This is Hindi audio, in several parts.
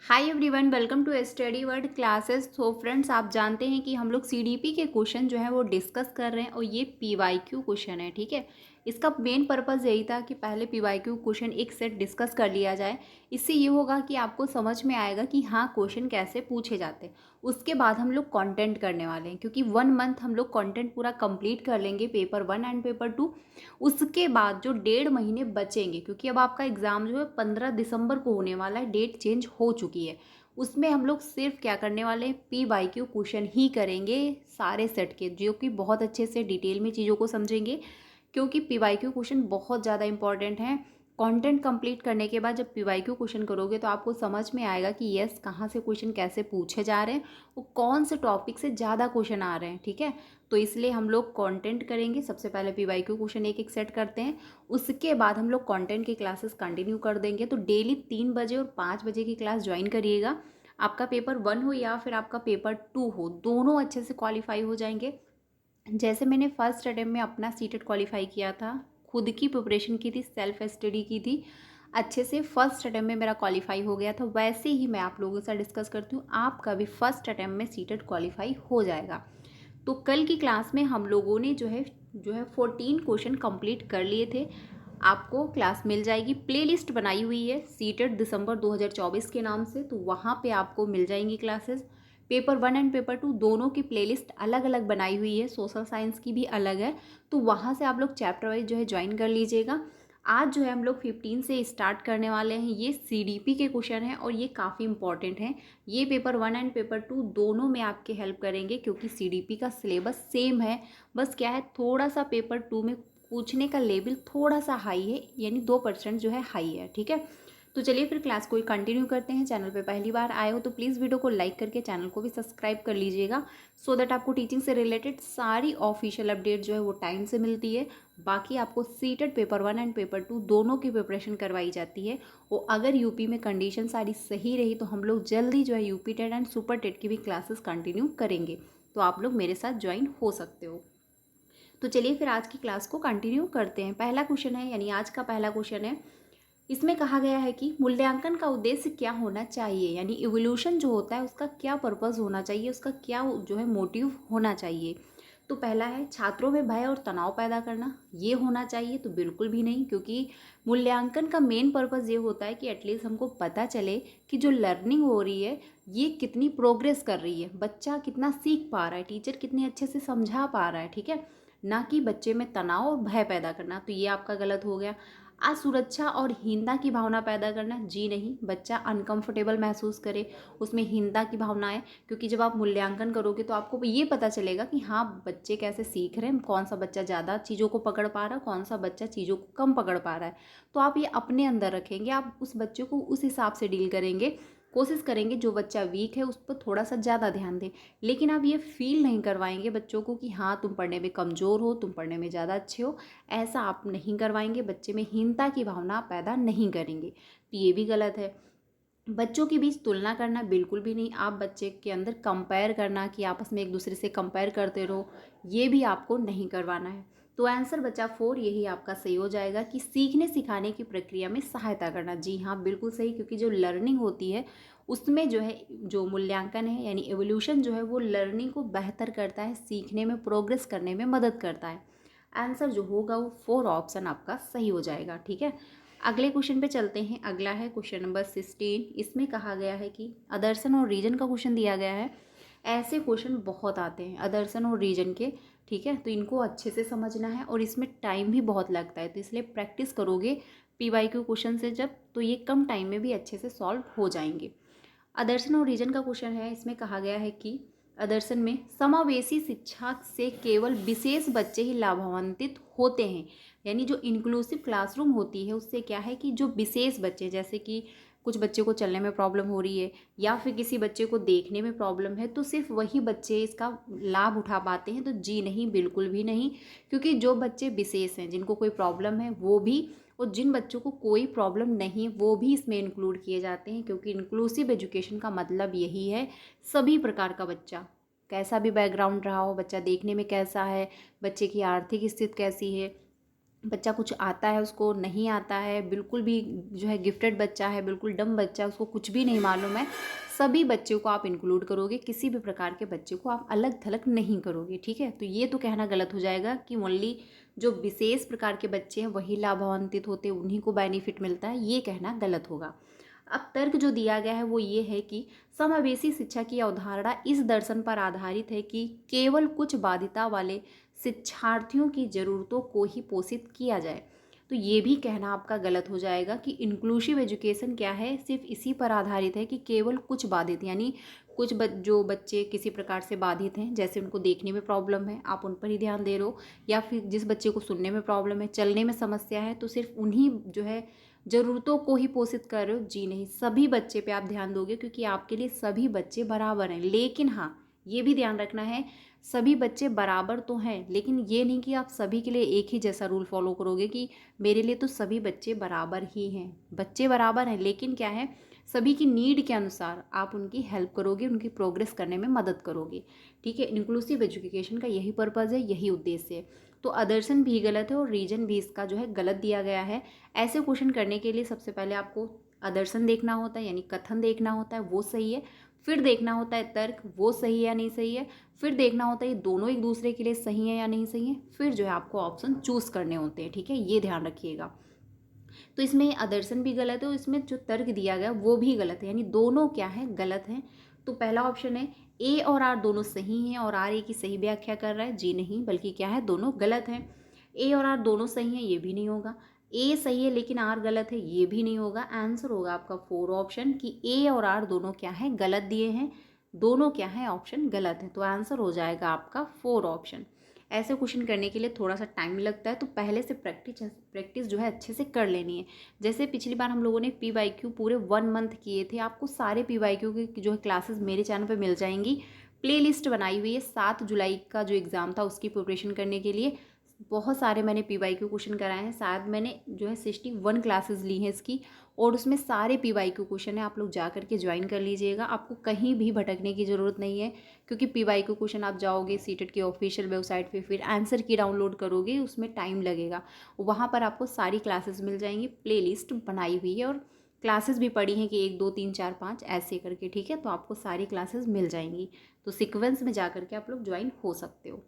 Hi everyone, welcome to study world classes. तो फ्रेंड्स, आप जानते हैं कि हम लोग सीडीपी के क्वेश्चन जो है वो डिस्कस कर रहे हैं और ये पीवाईक्यू क्वेश्चन है। ठीक है, इसका मेन पर्पस यही था कि पहले पीवाईक्यू क्वेश्चन एक सेट डिस्कस कर लिया जाए। इससे ये होगा कि आपको समझ में आएगा कि हाँ, क्वेश्चन कैसे पूछे जाते हैं। उसके बाद हम लोग कंटेंट करने वाले हैं, क्योंकि 1 मंथ हम लोग कंटेंट पूरा कंप्लीट कर लेंगे, पेपर 1 एंड पेपर 2। उसके बाद जो 1.5 महीने बचेंगे, क्योंकि अब आपका एग्ज़ाम जो है 15 दिसंबर को होने वाला है, डेट चेंज हो चुकी है। उसमें हम लोग सिर्फ क्या करने वाले हैं, पी वाई क्यू क्वेश्चन ही करेंगे सारे सेट के, जो कि बहुत अच्छे से डिटेल में चीज़ों को समझेंगे, क्योंकि पी वाई क्यू क्वेश्चन बहुत ज़्यादा इंपॉर्टेंट हैं। कंटेंट कंप्लीट करने के बाद जब पी वाई क्यू क्वेश्चन करोगे तो आपको समझ में आएगा कि यस, कहाँ से क्वेश्चन कैसे पूछे जा रहे हैं, वो कौन से टॉपिक से ज़्यादा क्वेश्चन आ रहे हैं। ठीक है, तो इसलिए हम लोग कंटेंट करेंगे। सबसे पहले पी वाई क्यू क्वेश्चन एक एक सेट करते हैं, उसके बाद हम लोग कंटेंट की क्लासेस कंटिन्यू कर देंगे। तो डेली 3 बजे और 5 बजे की क्लास ज्वाइन करिएगा। आपका पेपर 1 हो या फिर आपका पेपर 2 हो, दोनों अच्छे से क्वालिफाई हो जाएंगे। जैसे मैंने फर्स्ट अटेम्प्ट में अपना सीटेट क्वालिफाई किया था, खुद की प्रिपरेशन की थी, सेल्फ स्टडी की थी, अच्छे से फर्स्ट अटेम्प्ट में मेरा क्वालिफाई हो गया था, वैसे ही मैं आप लोगों के साथ डिस्कस करती हूँ, आपका भी फर्स्ट अटेम्प्ट में सीटेट क्वालिफाई हो जाएगा। तो कल की क्लास में हम लोगों ने जो है 14 क्वेश्चन कंप्लीट कर लिए थे। आपको क्लास मिल जाएगी, प्लेलिस्ट बनाई हुई है सीटेट दिसंबर 2024 के नाम से, तो वहाँ पे आपको मिल जाएंगी क्लासेस। पेपर 1 एंड पेपर 2 दोनों की प्लेलिस्ट अलग अलग बनाई हुई है, सोशल साइंस की भी अलग है, तो वहाँ से आप लोग चैप्टर वाइज जो है ज्वाइन कर लीजिएगा। आज जो है हम लोग 15 से स्टार्ट करने वाले हैं। ये सीडीपी के क्वेश्चन हैं और ये काफ़ी इंपॉर्टेंट हैं। ये पेपर 1 एंड पेपर 2 दोनों में आपके हेल्प करेंगे, क्योंकि सीडीपी का सिलेबस सेम है। बस क्या है, थोड़ा सा पेपर 2 में पूछने का लेवल थोड़ा सा हाई है, यानी 2% जो है हाई है। ठीक है, तो चलिए फिर क्लास को कंटिन्यू करते हैं। चैनल पे पहली बार आए हो तो प्लीज़ वीडियो को लाइक करके चैनल को भी सब्सक्राइब कर लीजिएगा, सो दैट आपको टीचिंग से रिलेटेड सारी ऑफिशियल अपडेट जो है वो टाइम से मिलती है। बाकी आपको सीटेट पेपर 1 एंड पेपर 2 दोनों की प्रिपरेशन करवाई जाती है। और अगर यूपी में कंडीशन सारी सही रही तो हम लोग जल्दी जो है UP TET and super TET की भी क्लासेस कंटिन्यू करेंगे, तो आप लोग मेरे साथ ज्वाइन हो सकते हो। तो चलिए फिर आज की क्लास को कंटिन्यू करते हैं। पहला क्वेश्चन है, यानी आज का पहला क्वेश्चन है, इसमें कहा गया है कि मूल्यांकन का उद्देश्य क्या होना चाहिए, यानी इवोल्यूशन जो होता है उसका क्या पर्पस होना चाहिए, उसका क्या जो है मोटिव होना चाहिए। तो पहला है छात्रों में भय और तनाव पैदा करना, ये होना चाहिए तो बिल्कुल भी नहीं, क्योंकि मूल्यांकन का मेन पर्पस ये होता है कि एटलीस्ट हमको पता चले कि जो लर्निंग हो रही है ये कितनी प्रोग्रेस कर रही है, बच्चा कितना सीख पा रहा है, टीचर कितने अच्छे से समझा पा रहा है। ठीक है, ना कि बच्चे में तनाव और भय पैदा करना, तो ये आपका गलत हो गया। असुरक्षा और हीनता की भावना पैदा करना, जी नहीं, बच्चा अनकंफर्टेबल महसूस करे, उसमें हीनता की भावना है, क्योंकि जब आप मूल्यांकन करोगे तो आपको ये पता चलेगा कि हाँ, बच्चे कैसे सीख रहे हैं, कौन सा बच्चा ज़्यादा चीज़ों को पकड़ पा रहा है, कौन सा बच्चा चीज़ों को कम पकड़ पा रहा है। तो आप ये अपने अंदर रखेंगे, आप उस बच्चे को उस हिसाब से डील करेंगे, कोशिश करेंगे जो बच्चा वीक है उस पर थोड़ा सा ज़्यादा ध्यान दें। लेकिन आप ये फील नहीं करवाएंगे बच्चों को कि हाँ, तुम पढ़ने में कमज़ोर हो, तुम पढ़ने में ज़्यादा अच्छे हो, ऐसा आप नहीं करवाएंगे, बच्चे में हीनता की भावना पैदा नहीं करेंगे, तो ये भी गलत है। बच्चों के बीच तुलना करना बिल्कुल भी नहीं, आप बच्चे के अंदर कंपेयर करना कि आपस में एक दूसरे से कंपेयर करते रहो, ये भी आपको नहीं करवाना है। तो आंसर बचा 4, यही आपका सही हो जाएगा कि सीखने सिखाने की प्रक्रिया में सहायता करना। जी हाँ, बिल्कुल सही, क्योंकि जो लर्निंग होती है उसमें जो है जो मूल्यांकन है यानी एवोल्यूशन जो है वो लर्निंग को बेहतर करता है, सीखने में प्रोग्रेस करने में मदद करता है। आंसर जो होगा वो 4 ऑप्शन आपका सही हो जाएगा। ठीक है, अगले क्वेश्चन पे चलते हैं। अगला है क्वेश्चन नंबर 16। इसमें कहा गया है कि अदर्शन और रीजन का क्वेश्चन दिया गया है। ऐसे क्वेश्चन बहुत आते हैं अदर्शन और रीजन के। ठीक है, तो इनको अच्छे से समझना है और इसमें टाइम भी बहुत लगता है, तो इसलिए प्रैक्टिस करोगे पीवाईक्यू क्वेश्चन से जब, तो ये कम टाइम में भी अच्छे से सॉल्व हो जाएंगे। आदर्शन और रीजन का क्वेश्चन है। इसमें कहा गया है कि आदर्शन में समावेशी शिक्षा से केवल विशेष बच्चे ही लाभान्वित होते हैं, यानी जो इंक्लूसिव क्लासरूम होती है उससे क्या है कि जो विशेष बच्चे, जैसे कि कुछ बच्चे को चलने में प्रॉब्लम हो रही है या फिर किसी बच्चे को देखने में प्रॉब्लम है, तो सिर्फ वही बच्चे इसका लाभ उठा पाते हैं, तो जी नहीं, बिल्कुल भी नहीं, क्योंकि जो बच्चे विशेष हैं, जिनको कोई प्रॉब्लम है वो भी, और जिन बच्चों को कोई प्रॉब्लम नहीं वो भी इसमें इंक्लूड किए जाते हैं, क्योंकि इंक्लूसिव एजुकेशन का मतलब यही है सभी प्रकार का बच्चा, कैसा भी बैकग्राउंड रहा हो, बच्चा देखने में कैसा है, बच्चे की आर्थिक स्थिति कैसी है, बच्चा कुछ आता है उसको नहीं आता है, बिल्कुल भी जो है गिफ्टेड बच्चा है, बिल्कुल डम बच्चा है, उसको कुछ भी नहीं मालूम है, सभी बच्चों को आप इंक्लूड करोगे, किसी भी प्रकार के बच्चे को आप अलग थलग नहीं करोगे, ठीक है। तो ये तो कहना गलत हो जाएगा कि ओनली जो विशेष प्रकार के बच्चे हैं वही लाभान्वित होते हैं, उन्हीं को बेनिफिट मिलता है, ये कहना गलत होगा। अब तर्क जो दिया गया है वो ये है कि समावेशी शिक्षा की अवधारणा इस दर्शन पर आधारित है कि केवल कुछ बाध्यता वाले शिक्षार्थियों की ज़रूरतों को ही पोषित किया जाए। तो ये भी कहना आपका गलत हो जाएगा कि इंक्लूसिव एजुकेशन क्या है, सिर्फ इसी पर आधारित है कि केवल कुछ बाधित, यानी कुछ जो बच्चे किसी प्रकार से बाधित हैं, जैसे उनको देखने में प्रॉब्लम है, आप उन पर ही ध्यान दे रहे हो, या फिर जिस बच्चे को सुनने में प्रॉब्लम है, चलने में समस्या है, तो सिर्फ उन्हीं जो है ज़रूरतों को ही पोषित कर रहे हो। जी नहीं, सभी बच्चे पे आप ध्यान दोगे, क्योंकि आपके लिए सभी बच्चे बराबर हैं। लेकिन हाँ, ये भी ध्यान रखना है, सभी बच्चे बराबर तो हैं, लेकिन ये नहीं कि आप सभी के लिए एक ही जैसा रूल फॉलो करोगे कि मेरे लिए तो सभी बच्चे बराबर ही हैं। बच्चे बराबर हैं, लेकिन क्या है, सभी की नीड के अनुसार आप उनकी हेल्प करोगे, उनकी प्रोग्रेस करने में मदद करोगे, ठीक है। इंक्लूसिव एजुकेशन का यही पर्पज़ है, यही उद्देश्य है। तो अदर्शन भी गलत है और रीजन भी इसका जो है गलत दिया गया है। ऐसे क्वेश्चन करने के लिए सबसे पहले आपको अदर्शन देखना होता है, यानी कथन देखना होता है, वो सही है। फिर देखना होता है तर्क, वो सही है या नहीं सही है। फिर देखना होता है ये दोनों एक दूसरे के लिए सही है या नहीं सही है। फिर जो है आपको ऑप्शन चूज़ करने होते हैं, ठीक है, ये ध्यान रखिएगा। तो इसमें अदर्शन भी गलत है और इसमें जो तर्क दिया गया वो भी गलत है, यानी दोनों क्या है, गलत हैं। तो पहला ऑप्शन है ए और आर दोनों सही हैं और आर ए की सही व्याख्या कर रहा है, जी नहीं, बल्कि क्या है, दोनों गलत हैं। ए और आर दोनों सही हैं, ये भी नहीं होगा। ए सही है लेकिन आर गलत है, ये भी नहीं होगा। आंसर होगा आपका 4 ऑप्शन कि ए और आर दोनों क्या है, गलत दिए हैं, दोनों क्या है, ऑप्शन गलत है। तो आंसर हो जाएगा आपका 4 ऑप्शन। ऐसे क्वेश्चन करने के लिए थोड़ा सा टाइम लगता है, तो पहले से प्रैक्टिस जो है अच्छे से कर लेनी है। जैसे पिछली बार हम लोगों ने PYQ पूरे 1 मंथ किए थे, आपको सारे PYQ की जो है क्लासेस मेरे चैनल पे मिल जाएंगी। प्लेलिस्ट बनाई हुई है 7 जुलाई का जो एग्ज़ाम था उसकी प्रिपरेशन करने के लिए। बहुत सारे मैंने PYQ क्वेश्चन कराए हैं, शायद मैंने जो है 61 क्लासेस ली हैं इसकी, और उसमें सारे PYQ क्वेश्चन है। आप लोग जा करके ज्वाइन कर लीजिएगा, आपको कहीं भी भटकने की ज़रूरत नहीं है, क्योंकि PYQ क्वेश्चन आप जाओगे सीटेट की ऑफिशियल वेबसाइट पे, फिर आंसर की डाउनलोड करोगे, उसमें टाइम लगेगा। वहाँ पर आपको सारी क्लासेस मिल जाएंगी, प्लेलिस्ट बनाई हुई है, और क्लासेस भी पड़ी हैं कि 1 2 3 4 5 ऐसे करके, ठीक है। तो आपको सारी क्लासेस मिल जाएंगी, तो सीक्वेंस में जा करके आप लोग ज्वाइन हो सकते हो।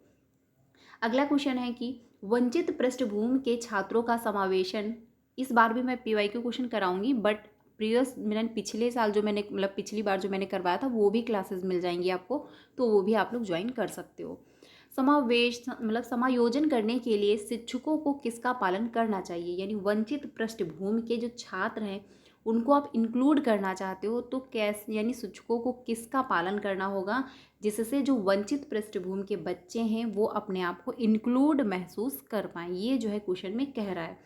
अगला क्वेश्चन है कि वंचित पृष्ठभूमि के छात्रों का समावेशन, इस बार भी मैं PYQ क्वेश्चन कराऊंगी, बट मैंने पिछले साल जो मैंने मतलब पिछली बार जो मैंने करवाया था वो भी क्लासेस मिल जाएंगी आपको, तो वो भी आप लोग ज्वाइन कर सकते हो। समावेश मतलब समायोजन करने के लिए शिक्षकों को किसका पालन करना चाहिए, यानी वंचित पृष्ठभूमि के जो छात्र हैं उनको आप इंक्लूड करना चाहते हो, तो कैसे, यानी शिक्षकों को किसका पालन करना होगा जिससे जो वंचित पृष्ठभूमि के बच्चे हैं वो अपने आप को इंक्लूड महसूस कर पाएँ, ये जो है क्वेश्चन में कह रहा है।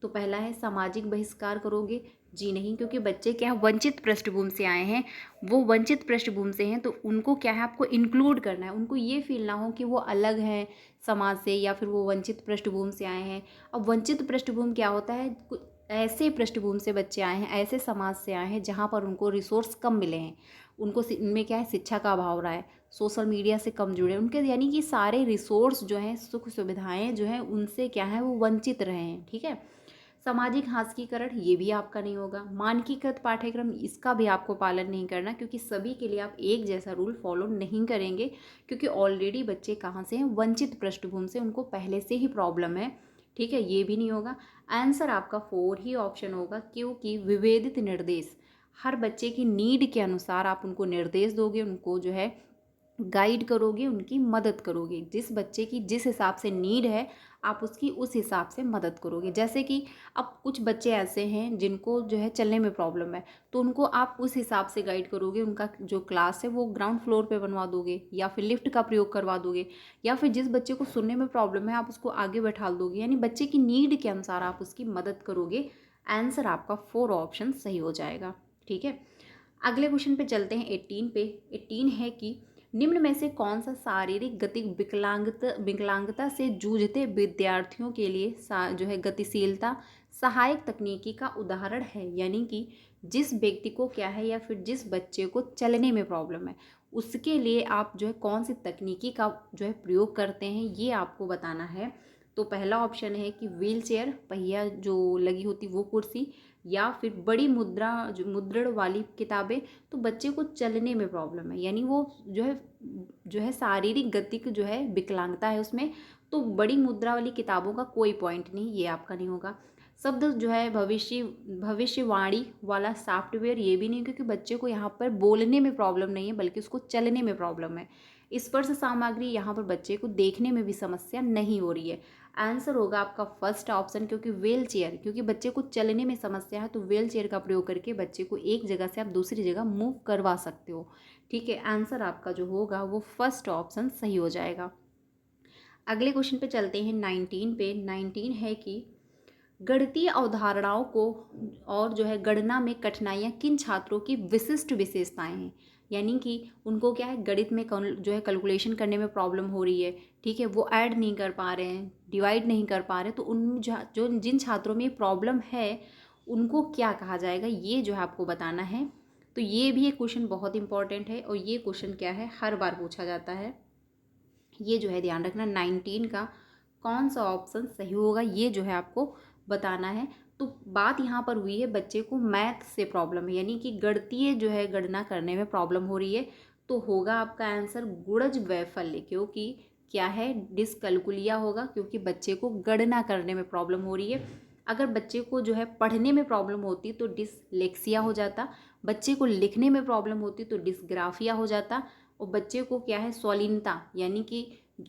तो पहला है सामाजिक बहिष्कार करोगे, जी नहीं, क्योंकि बच्चे क्या वंचित पृष्ठभूमि से आए हैं, वो वंचित पृष्ठभूमि से हैं, तो उनको क्या है, आपको इंक्लूड करना है, उनको ये फील ना हो कि वो अलग हैं समाज से, या फिर वो वंचित पृष्ठभूमि से आए हैं। अब वंचित पृष्ठभूमि क्या होता है, ऐसे पृष्ठभूमि से बच्चे आए हैं, ऐसे समाज से आए हैं जहाँ पर उनको रिसोर्स कम मिले हैं, उनको इनमें क्या है, शिक्षा का अभाव रहा है, सोशल मीडिया से कम जुड़े, उनके यानी कि सारे रिसोर्स जो हैं, सुख सुविधाएं जो हैं, उनसे क्या है, वो वंचित रहे हैं, ठीक है। सामाजिक हास्यीकरण, ये भी आपका नहीं होगा। मानकीकृत पाठ्यक्रम, इसका भी आपको पालन नहीं करना, क्योंकि सभी के लिए आप एक जैसा रूल फॉलो नहीं करेंगे, क्योंकि ऑलरेडी बच्चे कहाँ से हैं, वंचित पृष्ठभूमि से, उनको पहले से ही प्रॉब्लम है, ठीक है, ये भी नहीं होगा। आंसर आपका 4 ही ऑप्शन होगा, क्योंकि विभेदित निर्देश, हर बच्चे की नीड के अनुसार आप उनको निर्देश दोगे, उनको जो है गाइड करोगे, उनकी मदद करोगे, जिस बच्चे की जिस हिसाब से नीड है आप उसकी उस हिसाब से मदद करोगे। जैसे कि अब कुछ बच्चे ऐसे हैं जिनको जो है चलने में प्रॉब्लम है, तो उनको आप उस हिसाब से गाइड करोगे, उनका जो क्लास है वो ग्राउंड फ्लोर पे बनवा दोगे, या फिर लिफ्ट का प्रयोग करवा दोगे, या फिर जिस बच्चे को सुनने में प्रॉब्लम है आप उसको आगे बैठा दोगे, यानी बच्चे की नीड के अनुसार आप उसकी मदद करोगे। आंसर आपका 4 ऑप्शन सही हो जाएगा, ठीक है। अगले क्वेश्चन पे चलते हैं 18 पे। 18 है कि निम्न में से कौन सा शारीरिक गति विकलांगता से जूझते विद्यार्थियों के लिए जो है गतिशीलता सहायक तकनीकी का उदाहरण है, यानी कि जिस व्यक्ति को क्या है, या फिर जिस बच्चे को चलने में प्रॉब्लम है, उसके लिए आप जो है कौन सी तकनीकी का जो है प्रयोग करते हैं, ये आपको बताना है। तो पहला ऑप्शन है कि व्हील चेयर, पहिया जो लगी होती वो कुर्सी, या फिर बड़ी मुद्रण वाली किताबें। तो बच्चे को चलने में प्रॉब्लम है, यानी वो जो है शारीरिक गति की जो है विकलांगता है उसमें, तो बड़ी मुद्रा वाली किताबों का कोई पॉइंट नहीं, ये आपका नहीं होगा। शब्द जो है भविष्यवाणी वाला सॉफ्टवेयर, ये भी नहीं, क्योंकि बच्चे को यहाँ पर बोलने में प्रॉब्लम नहीं है बल्कि उसको चलने में प्रॉब्लम है। स्पर्श सामग्री, यहाँ पर बच्चे को देखने में भी समस्या नहीं हो रही है। आंसर होगा आपका फर्स्ट ऑप्शन, क्योंकि व्हील चेयर, क्योंकि बच्चे को चलने में समस्या है तो व्हील चेयर का प्रयोग करके बच्चे को एक जगह से आप दूसरी जगह मूव करवा सकते हो। ठीक है, आंसर आपका जो होगा वो फर्स्ट ऑप्शन सही हो जाएगा। अगले क्वेश्चन पे चलते हैं 19 पे। 19 है कि गणितीय अवधारणाओं को और जो है गणना में कठिनाइयाँ किन छात्रों की विशिष्ट विशेषताएं हैं, यानी कि उनको क्या है गणित में जो है कैलकुलेशन करने में प्रॉब्लम हो रही है, ठीक है, वो ऐड नहीं कर पा रहे हैं, डिवाइड नहीं कर पा रहे, तो उन जो जिन छात्रों में प्रॉब्लम है उनको क्या कहा जाएगा, ये जो है आपको बताना है। तो ये भी एक क्वेश्चन बहुत इंपॉर्टेंट है, और ये क्वेश्चन क्या है हर बार पूछा जाता है। ये जो है ध्यान रखना, 19 का कौन सा ऑप्शन सही होगा ये जो है आपको बताना है। तो बात यहाँ पर हुई है बच्चे को मैथ से प्रॉब्लम है, यानी कि गणितीय जो है गणना करने में प्रॉब्लम हो रही है, तो होगा आपका आंसर गुणज वैफल्य, क्योंकि क्या है डिसकैलकुलिया होगा, क्योंकि बच्चे को गणना करने में प्रॉब्लम हो रही है। अगर बच्चे को जो है पढ़ने में प्रॉब्लम होती तो डिसलेक्सिया हो जाता, बच्चे को लिखने में प्रॉब्लम होती तो डिसग्राफिया हो जाता, और बच्चे को क्या है स्वालीनता, यानी कि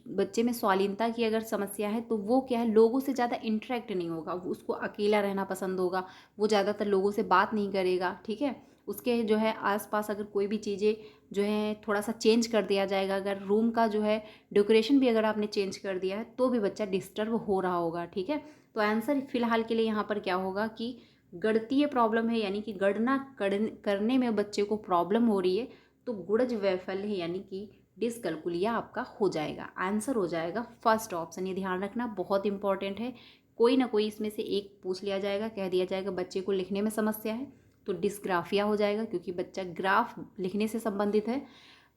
बच्चे में स्वालीनता की अगर समस्या है तो वो क्या है लोगों से ज़्यादा इंटरेक्ट नहीं होगा, उसको अकेला रहना पसंद होगा, वो ज़्यादातर लोगों से बात नहीं करेगा, ठीक है। उसके जो है आसपास अगर कोई भी चीज़ें जो है थोड़ा सा चेंज कर दिया जाएगा, अगर रूम का जो है डेकोरेशन भी अगर आपने चेंज कर दिया है तो भी बच्चा डिस्टर्ब हो रहा होगा, ठीक है। तो आंसर फिलहाल के लिए यहाँ पर क्या होगा कि गणितीय प्रॉब्लम है, यानी कि गणना करने में बच्चे को प्रॉब्लम हो रही है, तो गुणज वैफल्य है, यानी कि डिसकैलकुलिया आपका हो जाएगा। आंसर हो जाएगा फर्स्ट ऑप्शन, ये ध्यान रखना बहुत इंपॉर्टेंट है। कोई ना कोई इसमें से एक पूछ लिया जाएगा, कह दिया जाएगा बच्चे को लिखने में समस्या है तो डिस्ग्राफिया हो जाएगा, क्योंकि बच्चा ग्राफ लिखने से संबंधित है।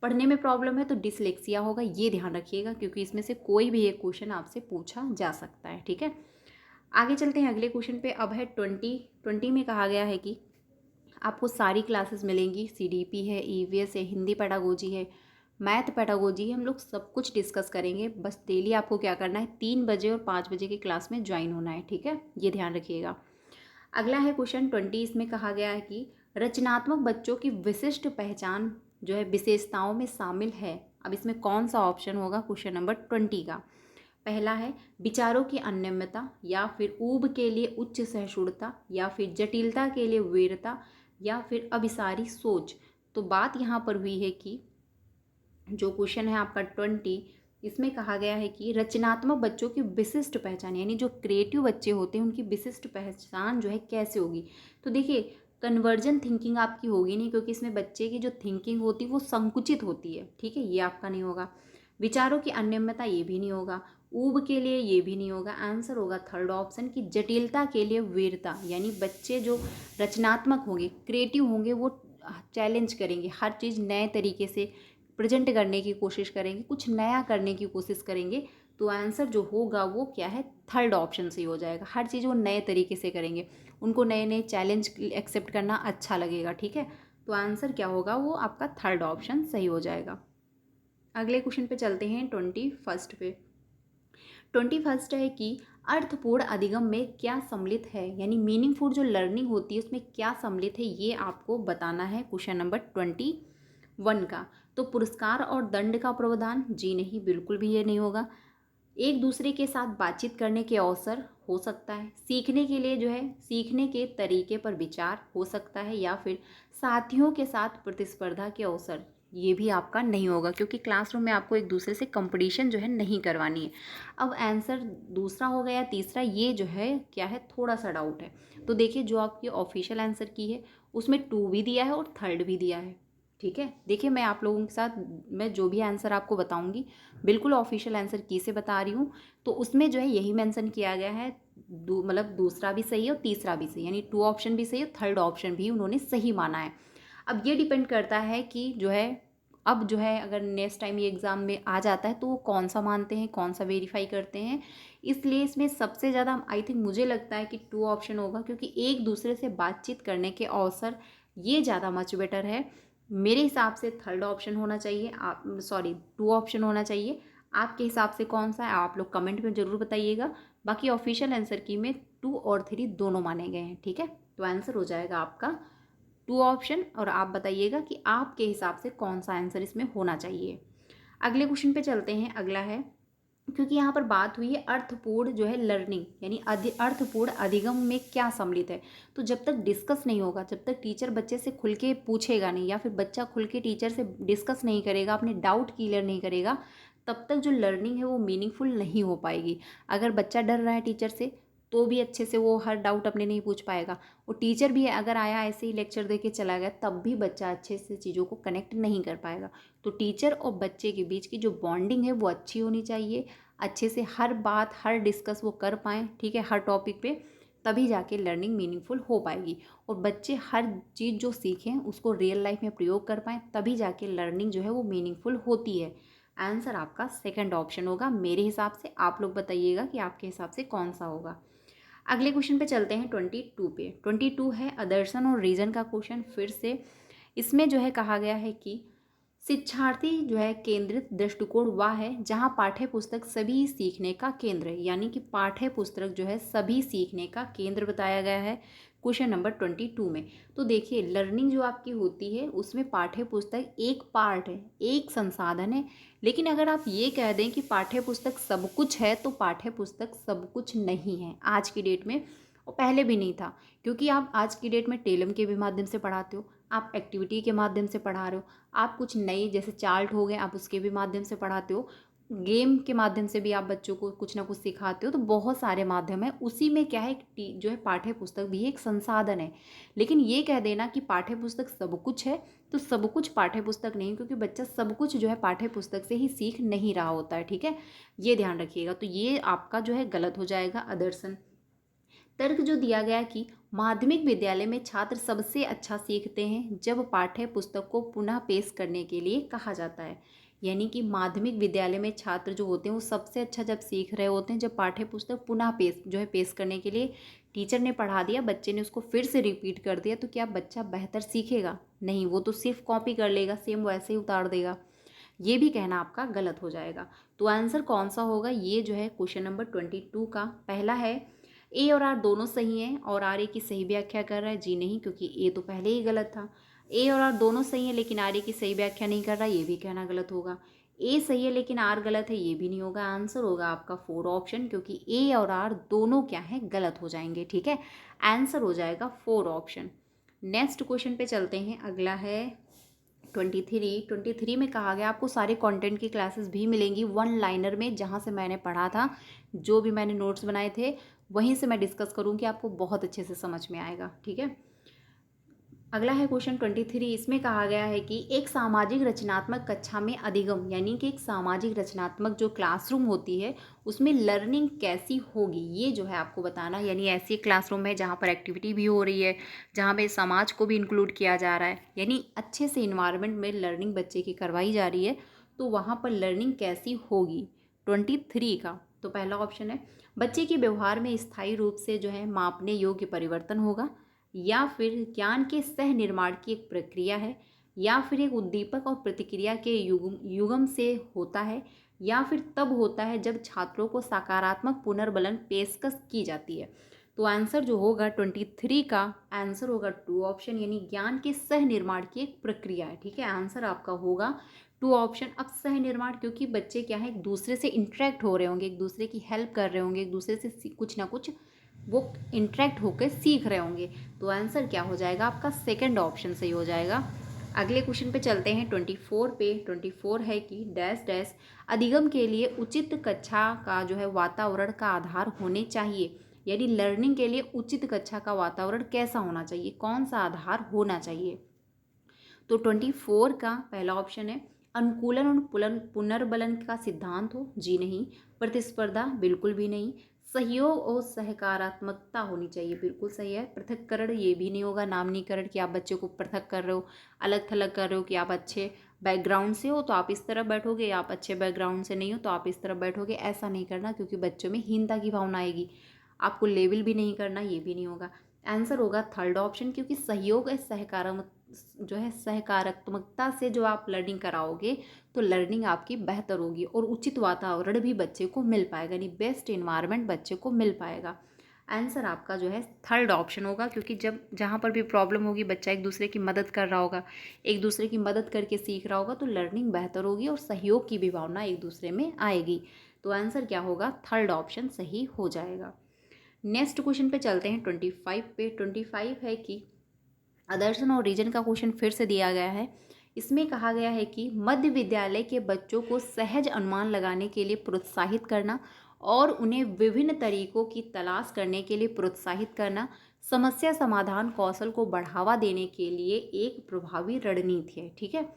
पढ़ने में प्रॉब्लम है तो डिसलेक्सिया होगा, ये ध्यान रखिएगा, क्योंकि इसमें से कोई भी एक क्वेश्चन आपसे पूछा जा सकता है, ठीक है। आगे चलते हैं अगले क्वेश्चन पे। अब है 20 में कहा गया है कि आपको सारी क्लासेस मिलेंगी, सीडीपी है, ईवीएस है, हिंदी पेडागोजी है, मैथ पेडागोजी है, हम लोग सब कुछ डिस्कस करेंगे। बस डेली आपको क्या करना है 3 बजे और 5 बजे की क्लास में ज्वाइन होना है, ठीक है, ये ध्यान रखिएगा। अगला है क्वेश्चन 20, इसमें कहा गया है कि रचनात्मक बच्चों की विशिष्ट पहचान जो है विशेषताओं में शामिल है। अब इसमें कौन सा ऑप्शन होगा क्वेश्चन नंबर 20 का। पहला है विचारों की अनम्यता, या फिर ऊब के लिए उच्च सहिष्णुता, या फिर जटिलता के लिए वीरता, या फिर अभिसारी सोच। तो बात यहाँ पर हुई है कि जो क्वेश्चन है आपका 20, इसमें कहा गया है कि रचनात्मक बच्चों की विशिष्ट पहचान, यानी जो क्रिएटिव बच्चे होते हैं उनकी विशिष्ट पहचान जो है कैसे होगी। तो देखिए कन्वर्जन थिंकिंग आपकी होगी नहीं, क्योंकि इसमें बच्चे की जो थिंकिंग होती है वो संकुचित होती है, ठीक है, ये आपका नहीं होगा। विचारों की अनियमितता, ये भी नहीं होगा। ऊब के लिए, ये भी नहीं होगा। आंसर होगा थर्ड ऑप्शन की जटिलता के लिए वीरता, यानी बच्चे जो रचनात्मक होंगे, क्रिएटिव होंगे, वो चैलेंज करेंगे, हर चीज़ नए तरीके से प्रेजेंट करने की कोशिश करेंगे, कुछ नया करने की कोशिश करेंगे। तो आंसर जो होगा वो क्या है थर्ड ऑप्शन से ही हो जाएगा। हर चीज़ वो नए तरीके से करेंगे, उनको नए नए चैलेंज एक्सेप्ट करना अच्छा लगेगा, ठीक है। तो आंसर क्या होगा वो आपका थर्ड ऑप्शन सही हो जाएगा। अगले क्वेश्चन पे चलते हैं 21 पे। 21 है कि अर्थपूर्ण अधिगम में क्या सम्मिलित है, यानी मीनिंगफुल जो लर्निंग होती है उसमें क्या सम्मिलित है, ये आपको बताना है क्वेश्चन नंबर 21 का। तो पुरस्कार और दंड का प्रावधान, जी नहीं, बिल्कुल भी ये नहीं होगा। एक दूसरे के साथ बातचीत करने के अवसर हो सकता है, सीखने के लिए जो है सीखने के तरीके पर विचार हो सकता है, या फिर साथियों के साथ प्रतिस्पर्धा के अवसर, ये भी आपका नहीं होगा, क्योंकि क्लासरूम में आपको एक दूसरे से कंपटीशन जो है नहीं करवानी है। अब आंसर दूसरा हो गया, तीसरा ये जो है क्या है थोड़ा सा डाउट है। तो देखिए जो आपकी ऑफिशियल आंसर की है उसमें 2 भी दिया है और थर्ड भी दिया है, ठीक है। देखिए मैं आप लोगों के साथ मैं जो भी आंसर आपको बताऊंगी बिल्कुल ऑफिशियल आंसर की से बता रही हूँ। तो उसमें जो है यही मेंशन किया गया है, मतलब दूसरा भी सही है और तीसरा भी सही, यानी 2 ऑप्शन भी सही है, थर्ड ऑप्शन भी उन्होंने सही माना है। अब ये डिपेंड करता है कि जो है अब जो है अगर नेक्स्ट टाइम ये एग्ज़ाम में आ जाता है तो वो कौन सा मानते हैं, कौन सा वेरीफाई करते हैं। इसलिए इसमें सबसे ज़्यादा आई थिंक मुझे लगता है कि 2 ऑप्शन होगा, क्योंकि एक दूसरे से बातचीत करने के अवसर ये ज़्यादा मच बेटर है। मेरे हिसाब से 3rd ऑप्शन होना चाहिए, आप सॉरी 2 ऑप्शन होना चाहिए। आपके हिसाब से कौन सा है आप लोग कमेंट में ज़रूर बताइएगा। बाकी ऑफिशियल आंसर की में 2 और 3 दोनों माने गए हैं, ठीक है। तो आंसर हो जाएगा आपका 2 ऑप्शन, और आप बताइएगा कि आपके हिसाब से कौन सा आंसर इसमें होना चाहिए। अगले क्वेश्चन पे चलते हैं। अगला है, क्योंकि यहाँ पर बात हुई है अर्थपूर्ण जो है लर्निंग, यानी अर्थपूर्ण अधिगम में क्या सम्मिलित है। तो जब तक डिस्कस नहीं होगा, जब तक टीचर बच्चे से खुल के पूछेगा नहीं, या फिर बच्चा खुल के टीचर से डिस्कस नहीं करेगा, अपने डाउट क्लियर नहीं करेगा, तब तक जो लर्निंग है वो मीनिंगफुल नहीं हो पाएगी। अगर बच्चा डर रहा है टीचर से, तो भी अच्छे से वो हर डाउट अपने नहीं पूछ पाएगा। और टीचर भी अगर आया ऐसे ही लेक्चर दे के चला गया, तब भी बच्चा अच्छे से चीज़ों को कनेक्ट नहीं कर पाएगा। तो टीचर और बच्चे के बीच की जो बॉन्डिंग है वो अच्छी होनी चाहिए, अच्छे से हर बात हर डिस्कस वो कर पाएँ, ठीक है, हर टॉपिक पे, तभी जाके लर्निंग मीनिंगफुल हो पाएगी। और बच्चे हर चीज़ जो सीखें उसको रियल लाइफ में प्रयोग कर पाएँ, तभी जाके लर्निंग जो है वो मीनिंगफुल होती है। आंसर आपका 2nd ऑप्शन होगा मेरे हिसाब से। आप लोग बताइएगा कि आपके हिसाब से कौन सा होगा। अगले क्वेश्चन पे चलते हैं 22 पे। 22 है अदर्शन और रीजन का क्वेश्चन। फिर से इसमें जो है कहा गया है कि शिक्षार्थी जो है केंद्रित दृष्टिकोण वह है जहां पाठ्य पुस्तक सभी सीखने का केंद्र है, यानी कि पाठ्य पुस्तक जो है सभी सीखने का केंद्र बताया गया है क्वेश्चन नंबर 22 में। तो देखिए लर्निंग जो आपकी होती है उसमें पाठ्य पुस्तक एक पार्ट है, एक संसाधन है। लेकिन अगर आप ये कह दें कि पाठ्य पुस्तक सब कुछ है, तो पाठ्य पुस्तक सब कुछ नहीं है आज की डेट में, और पहले भी नहीं था। क्योंकि आप आज की डेट में टेलम के भी माध्यम से पढ़ाते हो, आप एक्टिविटी के माध्यम से पढ़ा रहे हो, आप कुछ नई जैसे चार्ट हो गए आप उसके भी माध्यम से पढ़ाते हो, गेम के माध्यम से भी आप बच्चों को कुछ ना कुछ सिखाते हो। तो बहुत सारे माध्यम है, उसी में क्या है जो है पाठ्य पुस्तक भी एक संसाधन है। लेकिन ये कह देना कि पाठ्य पुस्तक सब कुछ है, तो सब कुछ पाठ्य पुस्तक नहीं, क्योंकि बच्चा सब कुछ जो है पाठ्य पुस्तक से ही सीख नहीं रहा होता है, ठीक है, ये ध्यान रखिएगा। तो ये आपका जो है गलत हो जाएगा अदर्शन। तर्क जो दिया गया कि माध्यमिक विद्यालय में छात्र सबसे अच्छा सीखते हैं जब पाठ्य पुस्तक को पुनः पेश करने के लिए कहा जाता है, यानी कि माध्यमिक विद्यालय में छात्र जो होते हैं वो सबसे अच्छा जब सीख रहे होते हैं जब पाठ्य पुस्तक पुनः पेश करने के लिए टीचर ने पढ़ा दिया, बच्चे ने उसको फिर से रिपीट कर दिया, तो क्या बच्चा बेहतर सीखेगा? नहीं, वो तो सिर्फ कॉपी कर लेगा, सेम वैसे ही उतार देगा। ये भी कहना आपका गलत हो जाएगा। तो आंसर कौन सा होगा? ये जो है क्वेश्चन नंबर 22 का पहला है, ए और आर दोनों सही हैं और आर ए की सही व्याख्या कर रहा है। जी नहीं, क्योंकि ए तो पहले ही गलत था। ए और आर दोनों सही हैं लेकिन आर ए की सही व्याख्या नहीं कर रहा, ये भी कहना गलत होगा। ए सही है लेकिन आर गलत है, ये भी नहीं होगा। आंसर होगा आपका 4 ऑप्शन, क्योंकि ए और आर दोनों क्या है गलत हो जाएंगे, ठीक है। आंसर हो जाएगा 4 ऑप्शन। नेक्स्ट क्वेश्चन पे चलते हैं। अगला है 23 में कहा गया आपको सारे कंटेंट की क्लासेस भी मिलेंगी वन लाइनर में, जहाँ से मैंने पढ़ा था, जो भी मैंने नोट्स बनाए थे वहीं से मैं डिस्कस करूँगी, आपको बहुत अच्छे से समझ में आएगा, ठीक है। अगला है क्वेश्चन 23। इसमें कहा गया है कि एक सामाजिक रचनात्मक कक्षा में अधिगम, यानी कि एक सामाजिक रचनात्मक जो क्लासरूम होती है उसमें लर्निंग कैसी होगी, ये जो है आपको बताना। यानी ऐसी क्लासरूम है जहाँ पर एक्टिविटी भी हो रही है, जहाँ पे समाज को भी इंक्लूड किया जा रहा है, यानी अच्छे से इन्वायरमेंट में लर्निंग बच्चे की करवाई जा रही है, तो वहाँ पर लर्निंग कैसी होगी 23 का। तो पहला ऑप्शन है बच्चे के व्यवहार में स्थायी रूप से जो है मापने योग्य परिवर्तन होगा, या फिर ज्ञान के सह निर्माण की एक प्रक्रिया है, या फिर एक उद्दीपक और प्रतिक्रिया के युगम से होता है, या फिर तब होता है जब छात्रों को सकारात्मक पुनर्बलन पेशकश की जाती है। तो आंसर जो होगा 23 का आंसर होगा 2 ऑप्शन, यानी ज्ञान के सह निर्माण की एक प्रक्रिया है, ठीक है। आंसर आपका होगा 2 ऑप्शन। अब सह निर्माण, क्योंकि बच्चे क्या है एक दूसरे से इंटरेक्ट हो रहे होंगे, एक दूसरे की हेल्प कर रहे होंगे, एक दूसरे से कुछ ना कुछ वो इंटरेक्ट होकर सीख रहे होंगे, तो आंसर क्या हो जाएगा आपका 2nd ऑप्शन सही हो जाएगा। अगले क्वेश्चन पे चलते हैं 24 पे। 24 है कि डैश डैश अधिगम के लिए उचित कक्षा का जो है वातावरण का आधार होने चाहिए, यानी लर्निंग के लिए उचित कक्षा का वातावरण कैसा होना चाहिए, कौन सा आधार होना चाहिए। तो 24 का पहला ऑप्शन है अनुकूलन और पुनर्बलन का सिद्धांत हो। जी नहीं। प्रतिस्पर्धा, बिल्कुल भी नहीं। सहयोग और सहकारात्मकता होनी चाहिए, बिल्कुल सही है। पृथक्करण, ये भी नहीं होगा, नामनीकरण कि आप बच्चे को पृथक कर रहे हो, अलग थलग कर रहे हो कि आप अच्छे बैकग्राउंड से हो तो आप इस तरफ बैठोगे, आप अच्छे बैकग्राउंड से नहीं हो तो आप इस तरफ बैठोगे, ऐसा नहीं करना क्योंकि बच्चों में हीनता की भावना आएगी। आपको लेवल भी नहीं करना, ये भी नहीं होगा। आंसर होगा थर्ड ऑप्शन, क्योंकि सहयोग है सहकारात्मक जो है सहकारात्मकता से जो आप लर्निंग कराओगे तो लर्निंग आपकी बेहतर होगी और उचित वातावरण भी बच्चे को मिल पाएगा, यानी बेस्ट इन्वायरमेंट बच्चे को मिल पाएगा। आंसर आपका जो है थर्ड ऑप्शन होगा, क्योंकि जब जहाँ पर भी प्रॉब्लम होगी बच्चा एक दूसरे की मदद कर रहा होगा, एक दूसरे की मदद करके सीख रहा होगा तो लर्निंग बेहतर होगी और सहयोग की भी भावना एक दूसरे में आएगी। तो आंसर क्या होगा, थर्ड ऑप्शन सही हो जाएगा। नेक्स्ट क्वेश्चन पे चलते हैं 25 पे। 25 है कि आदर्शन और रीजन का क्वेश्चन फिर से दिया गया है। इसमें कहा गया है कि मध्य विद्यालय के बच्चों को सहज अनुमान लगाने के लिए प्रोत्साहित करना और उन्हें विभिन्न तरीकों की तलाश करने के लिए प्रोत्साहित करना समस्या समाधान कौशल को बढ़ावा देने के लिए एक प्रभावी रणनीति है। ठीक है,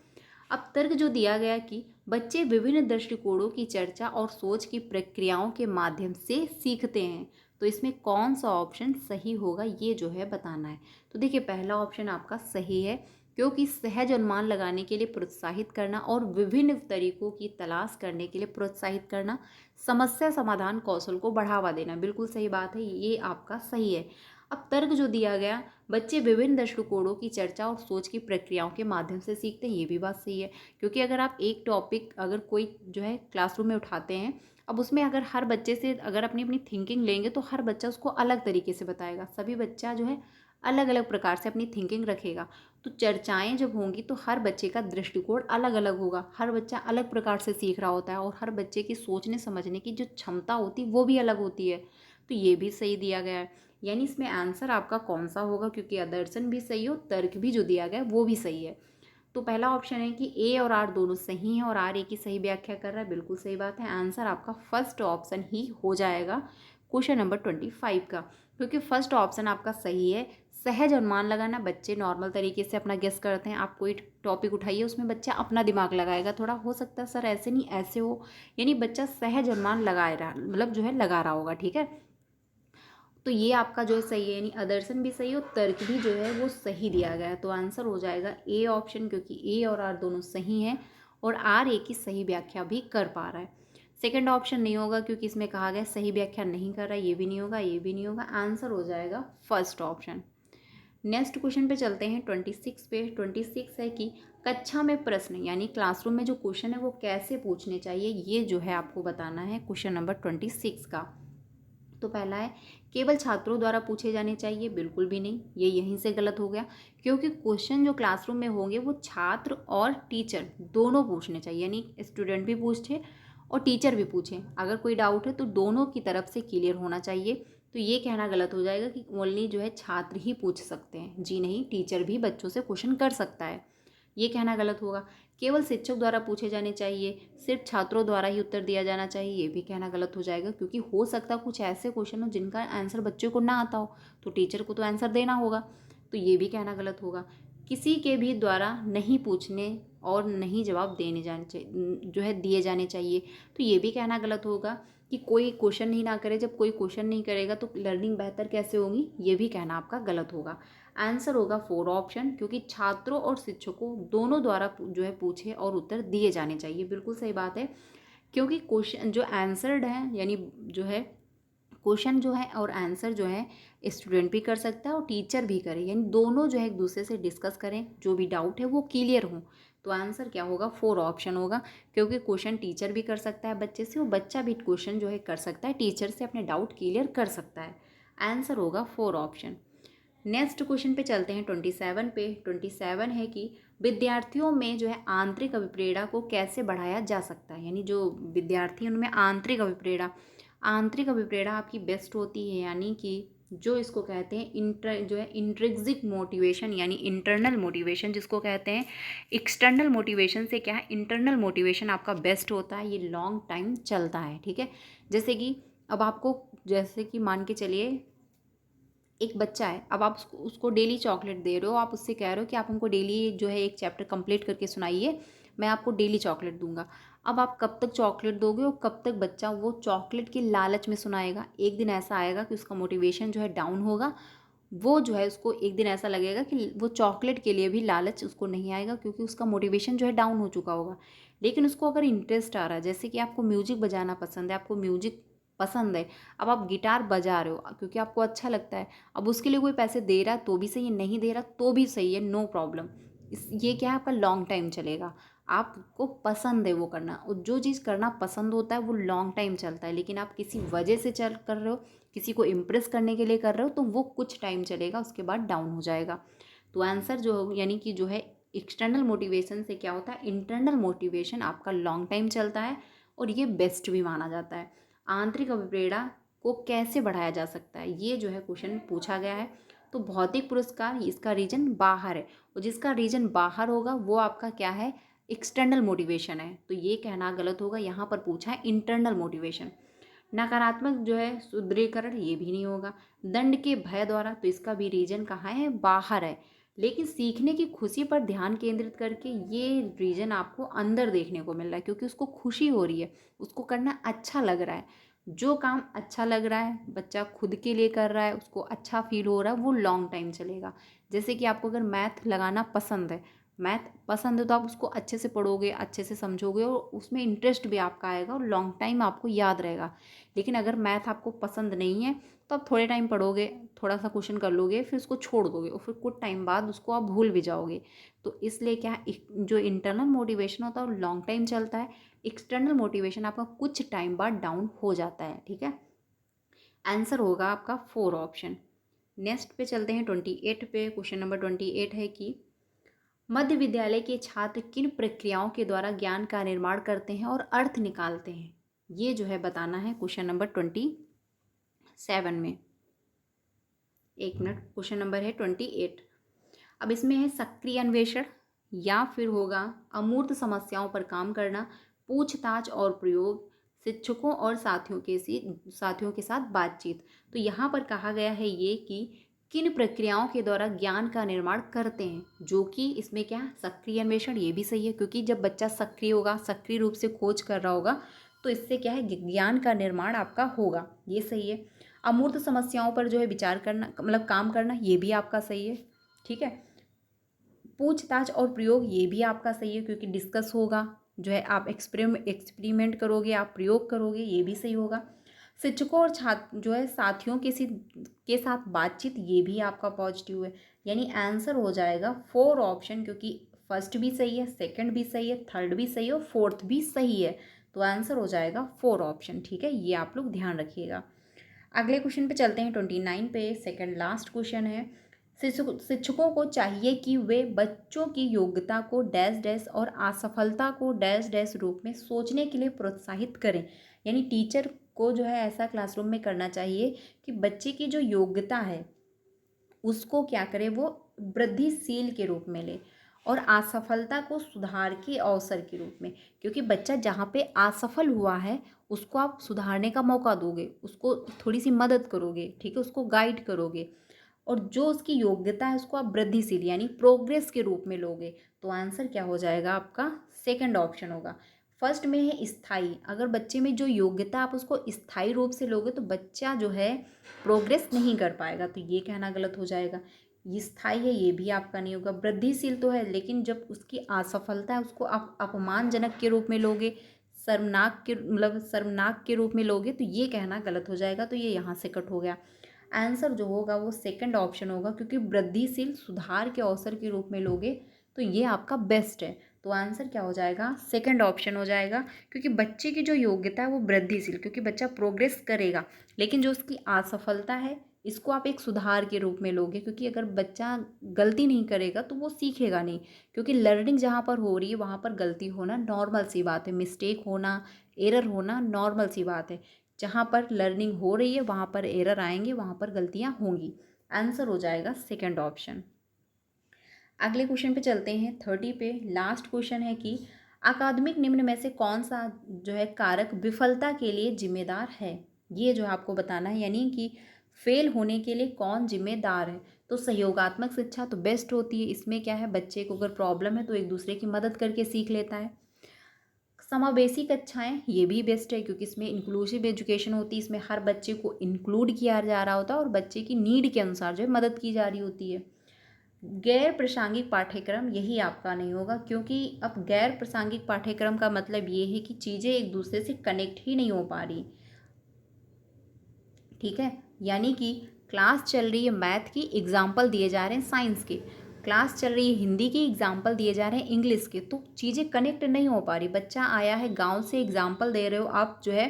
अब तर्क जो दिया गया कि बच्चे विभिन्न दृष्टिकोणों की चर्चा और सोच की प्रक्रियाओं के माध्यम से सीखते हैं, तो इसमें कौन सा ऑप्शन सही होगा ये जो है बताना है। तो देखिए पहला ऑप्शन आपका सही है, क्योंकि सहज अनुमान लगाने के लिए प्रोत्साहित करना और विभिन्न तरीकों की तलाश करने के लिए प्रोत्साहित करना समस्या समाधान कौशल को बढ़ावा देना, बिल्कुल सही बात है, ये आपका सही है। अब तर्क जो दिया गया, बच्चे विभिन्न दृष्टिकोणों की चर्चा और सोच की प्रक्रियाओं के माध्यम से सीखते हैं, ये भी बात सही है, क्योंकि अगर आप एक टॉपिक अगर कोई जो है क्लासरूम में उठाते हैं, अब उसमें अगर हर बच्चे से अगर अपनी अपनी थिंकिंग लेंगे तो हर बच्चा उसको अलग तरीके से बताएगा, सभी बच्चा जो है अलग अलग प्रकार से अपनी थिंकिंग रखेगा। तो चर्चाएं जब होंगी तो हर बच्चे का दृष्टिकोण अलग अलग होगा, हर बच्चा अलग प्रकार से सीख रहा होता है और हर बच्चे की सोचने समझने की जो क्षमता होती है वो भी अलग होती है। तो ये भी सही दिया गया है, यानी इसमें आंसर आपका कौन सा होगा, क्योंकि आदर्शन भी सही हो, तर्क भी जो दिया गया है वो भी सही है। तो पहला ऑप्शन है कि ए और आर दोनों सही हैं और आर ए की सही व्याख्या कर रहा है, बिल्कुल सही बात है। आंसर आपका फर्स्ट ऑप्शन ही हो जाएगा क्वेश्चन नंबर 25 का, क्योंकि फर्स्ट ऑप्शन आपका सही है। सहज अनुमान लगाना, बच्चे नॉर्मल तरीके से अपना गेस करते हैं, आप कोई टॉपिक उठाइए उसमें बच्चा अपना दिमाग लगाएगा, थोड़ा हो सकता है सर ऐसे नहीं ऐसे हो, यानी बच्चा सहज अनुमान लगा रहा मतलब जो है लगा रहा होगा। ठीक है, तो ये आपका जो है सही है, यानी आदर्शन भी सही और तर्क भी जो है वो सही दिया गया है। तो आंसर हो जाएगा ए ऑप्शन, क्योंकि ए और आर दोनों सही हैं और आर ए की सही व्याख्या भी कर पा रहा है। सेकंड ऑप्शन नहीं होगा, क्योंकि इसमें कहा गया सही व्याख्या नहीं कर रहा है, ये भी नहीं होगा, ये भी नहीं होगा। आंसर हो जाएगा फर्स्ट ऑप्शन। नेक्स्ट क्वेश्चन पे चलते हैं 26 पे। 26 है कि कक्षा में प्रश्न यानी क्लासरूम में जो क्वेश्चन है वो कैसे पूछने चाहिए, ये जो है आपको बताना है क्वेश्चन नंबर 26 का। तो पहला है केवल छात्रों द्वारा पूछे जाने चाहिए, बिल्कुल भी नहीं, ये यहीं से गलत हो गया, क्योंकि क्वेश्चन जो क्लासरूम में होंगे वो छात्र और टीचर दोनों पूछने चाहिए, यानी स्टूडेंट भी पूछे और टीचर भी पूछे, अगर कोई डाउट है तो दोनों की तरफ से क्लियर होना चाहिए। तो ये कहना गलत हो जाएगा कि ओनली जो है छात्र ही पूछ सकते हैं, जी नहीं, टीचर भी बच्चों से क्वेश्चन कर सकता है, ये कहना गलत होगा। केवल शिक्षक द्वारा पूछे जाने चाहिए, सिर्फ छात्रों द्वारा ही उत्तर दिया जाना चाहिए, ये भी कहना गलत हो जाएगा, क्योंकि हो सकता कुछ ऐसे क्वेश्चन हो जिनका आंसर बच्चे को ना आता हो तो टीचर को तो आंसर देना होगा, तो ये भी कहना गलत होगा। किसी के भी द्वारा नहीं पूछने और नहीं जवाब देने जाने चाहिए जो है दिए जाने चाहिए, तो ये भी कहना गलत होगा कि कोई क्वेश्चन ही ना करे, जब कोई क्वेश्चन नहीं करेगा तो लर्निंग बेहतर कैसे होगी, ये भी कहना आपका गलत होगा। आंसर होगा 4 ऑप्शन, क्योंकि छात्रों और शिक्षकों दोनों द्वारा जो है पूछे और उत्तर दिए जाने चाहिए, बिल्कुल सही बात है, क्योंकि क्वेश्चन जो आंसर्ड है यानी जो है क्वेश्चन जो है और आंसर जो है स्टूडेंट भी कर सकता है और टीचर भी करे, यानी दोनों जो है एक दूसरे से डिस्कस करें, जो भी डाउट है वो क्लियर हो। तो आंसर क्या होगा, 4 ऑप्शन होगा, क्योंकि क्वेश्चन टीचर भी कर सकता है बच्चे से और बच्चा भी क्वेश्चन जो है कर सकता है टीचर से, अपने डाउट क्लियर कर सकता है। आंसर होगा 4 ऑप्शन। नेक्स्ट क्वेश्चन पे चलते हैं 27 पे। 27 है कि विद्यार्थियों में जो है आंतरिक अभिप्रेरणा को कैसे बढ़ाया जा सकता है, यानी जो विद्यार्थी हैं उनमें आंतरिक अभिप्रेरणा आपकी बेस्ट होती है, यानी कि जो इसको कहते हैं जो है इंट्रिंसिक मोटिवेशन यानी इंटरनल मोटिवेशन जिसको कहते हैं, एक्सटर्नल मोटिवेशन से क्या है इंटरनल मोटिवेशन आपका बेस्ट होता है, ये लॉन्ग टाइम चलता है। ठीक है, जैसे कि अब आपको जैसे कि मान के चलिए एक बच्चा है, अब आप उसको डेली चॉकलेट दे रहे हो, आप उससे कह रहे हो कि आप हमको डेली जो है एक चैप्टर कंप्लीट करके सुनाइए, मैं आपको डेली चॉकलेट दूंगा। अब आप कब तक चॉकलेट दोगे और कब तक बच्चा वो चॉकलेट के लालच में सुनाएगा, एक दिन ऐसा आएगा कि उसका मोटिवेशन जो है डाउन होगा वो जो है उसको एक दिन ऐसा लगेगा कि वो चॉकलेट के लिए भी लालच उसको नहीं आएगा, क्योंकि उसका मोटिवेशन जो है डाउन हो चुका होगा। लेकिन उसको अगर इंटरेस्ट आ रहा है, जैसे कि आपको म्यूजिक बजाना पसंद है, आपको म्यूजिक पसंद है, अब आप गिटार बजा रहे हो क्योंकि आपको अच्छा लगता है, अब उसके लिए कोई पैसे दे रहा है तो भी सही है, नहीं दे रहा तो भी सही है, नो प्रॉब्लम। इस ये क्या है, आपका लॉन्ग टाइम चलेगा। आपको पसंद है वो करना, और जो चीज़ करना पसंद होता है वो लॉन्ग टाइम चलता है। लेकिन आप किसी वजह से चल कर रहे हो, किसी को इम्प्रेस करने के लिए कर रहे हो, तो वो कुछ टाइम चलेगा, उसके बाद डाउन हो जाएगा। तो आंसर जो यानी कि जो है एक्सटर्नल मोटिवेशन से क्या होता है, इंटरनल मोटिवेशन आपका लॉन्ग टाइम चलता है, और ये बेस्ट भी माना जाता है। आंतरिक अभिप्रेरणा को कैसे बढ़ाया जा सकता है, ये जो है क्वेश्चन पूछा गया है। तो भौतिक पुरस्कार, इसका रीजन बाहर है, और जिसका रीजन बाहर होगा वो आपका क्या है, एक्सटर्नल मोटिवेशन है। तो ये कहना गलत होगा, यहाँ पर पूछा है इंटरनल मोटिवेशन। नकारात्मक जो है सुदृढ़ीकरण, ये भी नहीं होगा। दंड के भय द्वारा, तो इसका भी रीजन कहाँ है, बाहर है। लेकिन सीखने की खुशी पर ध्यान केंद्रित करके, ये रीजन आपको अंदर देखने को मिल रहा है, क्योंकि उसको खुशी हो रही है, उसको करना अच्छा लग रहा है। जो काम अच्छा लग रहा है, बच्चा खुद के लिए कर रहा है, उसको अच्छा फील हो रहा है, वो लॉन्ग टाइम चलेगा। जैसे कि आपको अगर मैथ लगाना पसंद है, मैथ पसंद है, तो आप उसको अच्छे से पढ़ोगे, अच्छे से समझोगे, और उसमें इंटरेस्ट भी आपका आएगा, और लॉन्ग टाइम आपको याद रहेगा। लेकिन अगर मैथ आपको पसंद नहीं है, तो आप थोड़े टाइम पढ़ोगे, थोड़ा सा क्वेश्चन कर लोगे, फिर उसको छोड़ दोगे, और फिर कुछ टाइम बाद उसको आप भूल भी जाओगे। तो इसलिए क्या है, जो इंटरनल मोटिवेशन होता है वो लॉन्ग टाइम चलता है, एक्सटर्नल मोटिवेशन आपका कुछ टाइम बाद डाउन हो जाता है। ठीक है, आंसर होगा आपका 4 ऑप्शन। नेक्स्ट पे चलते हैं 28 पे। क्वेश्चन नंबर 28 है कि मध्य विद्यालय के छात्र किन प्रक्रियाओं के द्वारा ज्ञान का निर्माण करते हैं और अर्थ निकालते हैं, ये जो है बताना है क्वेश्चन नंबर 27 में। एक मिनट, क्वेश्चन नंबर है 28। अब इसमें है सक्रिय अन्वेषण, या फिर होगा अमूर्त समस्याओं पर काम करना, पूछताछ और प्रयोग, शिक्षकों और साथियों के साथ बातचीत। तो यहाँ पर कहा गया है ये कि किन प्रक्रियाओं के द्वारा ज्ञान का निर्माण करते हैं, जो कि इसमें क्या है, सक्रिय अन्वेषण, ये भी सही है, क्योंकि जब बच्चा सक्रिय होगा, सक्रिय रूप से खोज कर रहा होगा, तो इससे क्या है, ज्ञान का निर्माण आपका होगा, ये सही है। अमूर्त समस्याओं पर जो है विचार करना, मतलब काम करना, ये भी आपका सही है। ठीक है, पूछताछ और प्रयोग, ये भी आपका सही है, क्योंकि डिस्कस होगा, जो है आप एक्सपेरिमेंट करोगे, आप प्रयोग करोगे, ये भी सही होगा। शिक्षकों और छात्र जो है साथियों के साथ बातचीत, ये भी आपका पॉजिटिव है। यानी आंसर हो जाएगा 4 ऑप्शन, क्योंकि फर्स्ट भी सही है, सेकंड भी सही है, थर्ड भी सही है, और फोर्थ भी सही है। तो आंसर हो जाएगा 4 ऑप्शन। ठीक है, ये आप लोग ध्यान रखिएगा। अगले क्वेश्चन पे चलते हैं 29 पे। सेकंड लास्ट क्वेश्चन है, शिक्षकों को चाहिए कि वे बच्चों की योग्यता को डैश डैश और असफलता को डैश डैश रूप में सोचने के लिए प्रोत्साहित करें। यानी टीचर को जो है ऐसा क्लासरूम में करना चाहिए कि बच्चे की जो योग्यता है उसको क्या करे, वो वृद्धिशील के रूप में ले, और असफलता को सुधार के अवसर के रूप में। क्योंकि बच्चा जहाँ पे असफल हुआ है, उसको आप सुधारने का मौका दोगे, उसको थोड़ी सी मदद करोगे, ठीक है, उसको गाइड करोगे, और जो उसकी योग्यता है उसको आप वृद्धिशील यानी प्रोग्रेस के रूप में लोगे। तो आंसर क्या हो जाएगा आपका, सेकंड ऑप्शन होगा। फर्स्ट में है स्थाई, अगर बच्चे में जो योग्यता आप उसको स्थाई रूप से लोगे, तो बच्चा जो है प्रोग्रेस नहीं कर पाएगा, तो ये कहना गलत हो जाएगा। ये स्थाई है, ये भी आपका नहीं होगा। वृद्धिशील तो है, लेकिन जब उसकी असफलता है उसको आप अपमानजनक के रूप में लोगे, शर्मनाक के रूप में लोगे, तो ये कहना गलत हो जाएगा। तो ये यहाँ से कट हो गया। आंसर जो होगा वो सेकंड ऑप्शन होगा, क्योंकि वृद्धिशील सुधार के अवसर के रूप में लोगे, तो ये आपका बेस्ट है। तो आंसर क्या हो जाएगा, सेकंड ऑप्शन हो जाएगा, क्योंकि बच्चे की जो योग्यता है वो वृद्धिशील, क्योंकि बच्चा प्रोग्रेस करेगा, लेकिन जो उसकी असफलता है इसको आप एक सुधार के रूप में लोगे, क्योंकि अगर बच्चा गलती नहीं करेगा तो वो सीखेगा नहीं, क्योंकि लर्निंग जहाँ पर हो रही है वहाँ पर गलती होना नॉर्मल सी बात है, मिस्टेक होना, एरर होना नॉर्मल सी बात है। जहाँ पर लर्निंग हो रही है वहाँ पर एरर आएंगे, वहाँ पर गलतियाँ होंगी। आंसर हो जाएगा सेकंड ऑप्शन। अगले क्वेश्चन पे चलते हैं 30 पे। लास्ट क्वेश्चन है कि अकादमिक निम्न में से कौन सा जो है कारक विफलता के लिए जिम्मेदार है, ये जो आपको बताना है, यानी कि फेल होने के लिए कौन जिम्मेदार है। तो सहयोगात्मक शिक्षा तो बेस्ट होती है, इसमें क्या है, बच्चे को अगर प्रॉब्लम है तो एक दूसरे की मदद करके सीख लेता है। समावेशी कक्षाएं, ये भी बेस्ट है क्योंकि इसमें इंक्लूसिव एजुकेशन होती है, इसमें हर बच्चे को इंक्लूड किया जा रहा होता है और बच्चे की नीड के अनुसार जो है मदद की जा रही होती है। गैर प्रासंगिक पाठ्यक्रम, यही आपका नहीं होगा क्योंकि अब गैर प्रासंगिक पाठ्यक्रम का मतलब ये है कि चीज़ें एक दूसरे से कनेक्ट ही नहीं हो पा रही, ठीक है। यानी कि क्लास चल रही है मैथ की, एग्जाम्पल दिए जा रहे हैं साइंस के, क्लास चल रही है हिंदी की, एग्जाम्पल दिए जा रहे हैं इंग्लिश के, तो चीज़ें कनेक्ट नहीं हो पा रही। बच्चा आया है गांव से, एग्जाम्पल दे रहे हो आप जो है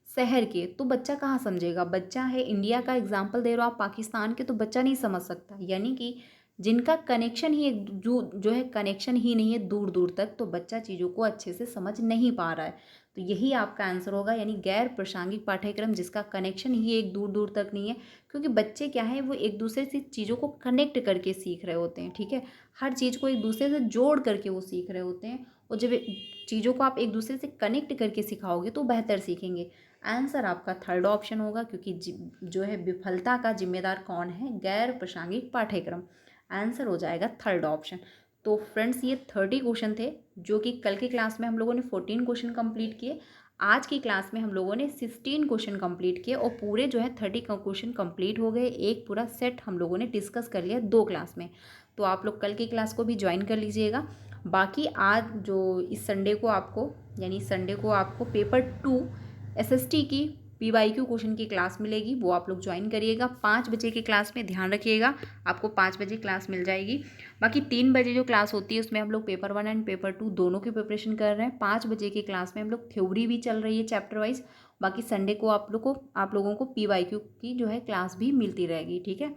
शहर के, तो बच्चा कहाँ समझेगा। बच्चा है इंडिया का, एग्जाम्पल दे रहे हो आप पाकिस्तान के, तो बच्चा नहीं समझ सकता। यानी कि जिनका कनेक्शन ही एक जो है कनेक्शन ही नहीं है दूर दूर तक, तो बच्चा चीज़ों को अच्छे से समझ नहीं पा रहा है। तो यही आपका आंसर होगा, यानी गैर प्रासंगिक पाठ्यक्रम जिसका कनेक्शन ही एक दूर दूर तक नहीं है, क्योंकि बच्चे क्या है वो एक दूसरे से चीज़ों को कनेक्ट करके सीख रहे होते हैं, ठीक है। हर चीज़ को एक दूसरे से जोड़ करके वो सीख रहे होते हैं, और जब चीज़ों को आप एक दूसरे से कनेक्ट करके सिखाओगे तो बेहतर सीखेंगे। आंसर आपका थर्ड ऑप्शन होगा, क्योंकि जो है विफलता का जिम्मेदार कौन है, गैर प्रासंगिक पाठ्यक्रम। आंसर हो जाएगा थर्ड ऑप्शन। तो फ्रेंड्स ये 30 क्वेश्चन थे, जो कि कल की क्लास में हम लोगों ने 14 क्वेश्चन कंप्लीट किए, आज की क्लास में हम लोगों ने 16 क्वेश्चन कंप्लीट किए, और पूरे जो है 30 क्वेश्चन कंप्लीट हो गए। एक पूरा सेट हम लोगों ने डिस्कस कर लिया 2 क्लास में। तो आप लोग कल की क्लास को भी ज्वाइन कर लीजिएगा। बाकी आज जो इस संडे को आपको, यानी संडे को आपको पेपर 2 एसएसटी की पीवाईक्यू क्वेश्चन की क्लास मिलेगी, वो आप लोग ज्वाइन करिएगा। 5 बजे की क्लास में ध्यान रखिएगा, आपको 5 बजे क्लास मिल जाएगी। बाकी 3 बजे जो क्लास होती है उसमें हम लोग पेपर 1 एंड पेपर 2 दोनों की प्रिपरेशन कर रहे हैं। 5 बजे की क्लास में हम लोग थ्योरी भी चल रही है चैप्टर वाइज। बाकी संडे को आप लोगों को पीवाईक्यू की जो है क्लास भी मिलती रहेगी, ठीक है।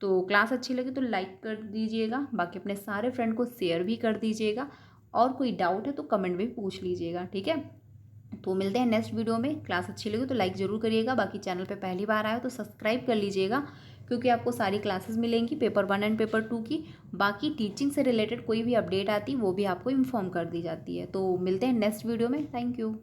तो क्लास अच्छी लगी तो लाइक कर दीजिएगा, बाकी अपने सारे फ्रेंड को शेयर भी कर दीजिएगा, और कोई डाउट है तो कमेंट में पूछ लीजिएगा, ठीक है। तो मिलते हैं नेक्स्ट वीडियो में। क्लास अच्छी लगी तो लाइक ज़रूर करिएगा, बाकी चैनल पे पहली बार आए हो तो सब्सक्राइब कर लीजिएगा, क्योंकि आपको सारी क्लासेस मिलेंगी पेपर 1 एंड पेपर 2 की। बाकी टीचिंग से रिलेटेड कोई भी अपडेट आती वो भी आपको इन्फॉर्म कर दी जाती है। तो मिलते हैं नेक्स्ट वीडियो में। Thank you.